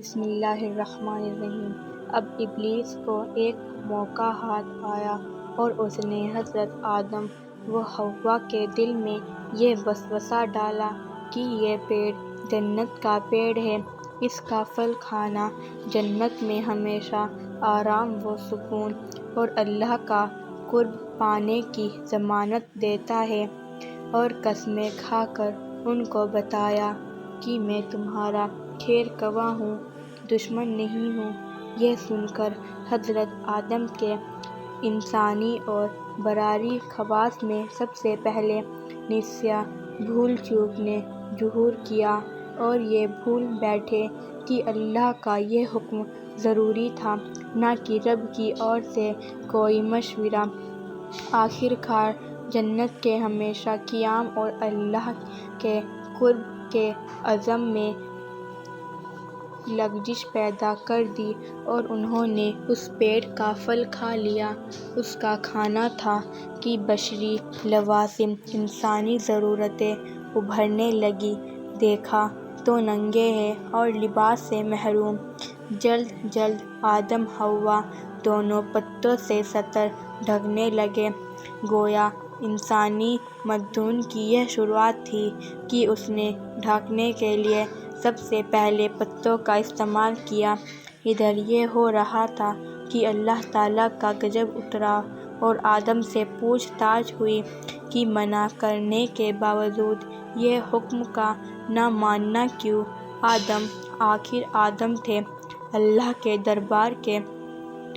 بسم اللہ الرحمن الرحیم۔ اب ابلیس کو ایک موقع ہاتھ آیا اور اس نے حضرت آدم و حوا کے دل میں یہ وسوسہ ڈالا کہ یہ پیڑ جنت کا پیڑ ہے، اس کا پھل کھانا جنت میں ہمیشہ آرام و سکون اور اللہ کا قرب پانے کی ضمانت دیتا ہے، اور قسمیں کھا کر ان کو بتایا کہ میں تمہارا خیر خواہ ہوں، دشمن نہیں ہوں۔ یہ سن کر حضرت آدم کے انسانی اور براری خواص میں سب سے پہلے نسیاں، بھول چوک نے ظہور کیا، اور یہ بھول بیٹھے کہ اللہ کا یہ حکم ضروری تھا، نہ کہ رب کی اور سے کوئی مشورہ۔ آخر کار جنت کے ہمیشہ قیام اور اللہ کے قرب کے عزم میں لغزش پیدا کر دی، اور انہوں نے اس پیڑ کا پھل کھا لیا۔ اس کا کھانا تھا کہ بشری لوازم، انسانی ضرورتیں ابھرنے لگیں۔ دیکھا تو ننگے ہیں اور لباس سے محروم۔ جلد جلد آدم حوا دونوں پتوں سے سطر ڈھانکنے لگے۔ گویا انسانی مدون کی یہ شروعات تھی کہ اس نے ڈھانکنے کے لیے سب سے پہلے پتوں کا استعمال کیا۔ ادھر یہ ہو رہا تھا کہ اللہ تعالیٰ کا غضب اترا اور آدم سے پوچھ تاچھ ہوئی کہ منع کرنے کے باوجود یہ حکم کا نہ ماننا کیوں؟ آخر آدم تھے، اللہ کے دربار کے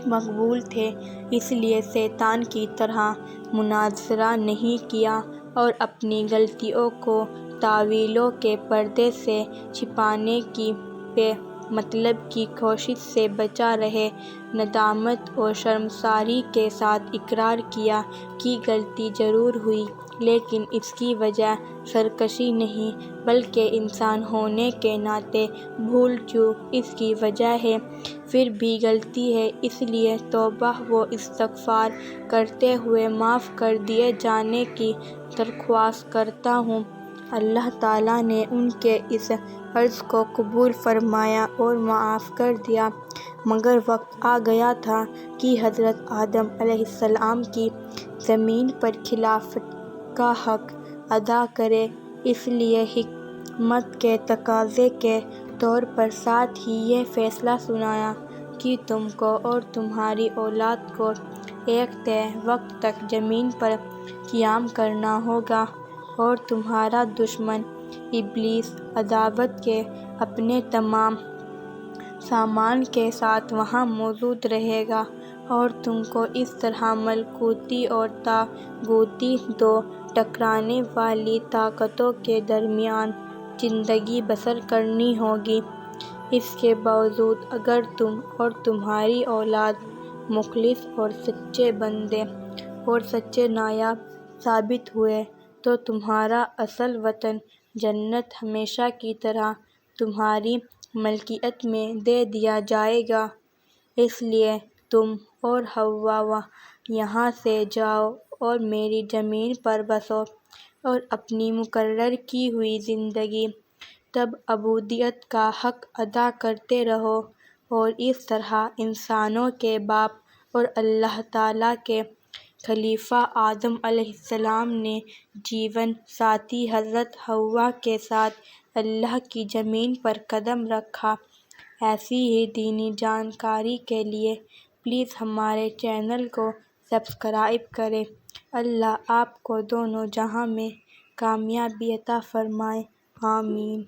مقبول تھے، اس لیے شیطان کی طرح مناظرہ نہیں کیا اور اپنی غلطیوں کو تاویلوں کے پردے سے چھپانے کی بے مطلب کی کوشش سے بچا رہے۔ ندامت اور شرمساری کے ساتھ اقرار کیا کہ غلطی ضرور ہوئی، لیکن اس کی وجہ سرکشی نہیں بلکہ انسان ہونے کے ناطے بھول چوک اس کی وجہ ہے۔ پھر بھی غلطی ہے، اس لیے توبہ و استغفار کرتے ہوئے معاف کر دیے جانے کی درخواست کرتا ہوں۔ اللہ تعالیٰ نے ان کے اس عرض کو قبول فرمایا اور معاف کر دیا، مگر وقت آ گیا تھا کہ حضرت آدم علیہ السلام کی زمین پر خلافت کا حق ادا کرے۔ اس لیے حکمت کے تقاضے کے طور پر ساتھ ہی یہ فیصلہ سنایا کہ تم کو اور تمہاری اولاد کو ایک طے وقت تک زمین پر قیام کرنا ہوگا، اور تمہارا دشمن ابلیس عداوت کے اپنے تمام سامان کے ساتھ وہاں موجود رہے گا، اور تم کو اس طرح ملکوتی اور طاغوتی دو ٹکرانے والی طاقتوں کے درمیان زندگی بسر کرنی ہوگی۔ اس کے باوجود اگر تم اور تمہاری اولاد مخلص اور سچے بندے اور سچے نائب ثابت ہوئے تو تمہارا اصل وطن جنت ہمیشہ کی طرح تمہاری ملکیت میں دے دیا جائے گا۔ اس لیے تم اور حوا یہاں سے جاؤ اور میری زمین پر بسو اور اپنی مقرر کی ہوئی زندگی تب عبودیت کا حق ادا کرتے رہو، اور اس طرح انسانوں کے باپ اور اللہ تعالیٰ کے خلیفہ آدم علیہ السلام نے جیون ساتھی حضرت حوا کے ساتھ اللہ کی زمین پر قدم رکھا۔ ایسی ہی دینی جانکاری کے لیے پلیز ہمارے چینل کو سبسکرائب کریں۔ اللہ آپ کو دونوں جہاں میں کامیابی عطا فرمائے، آمین۔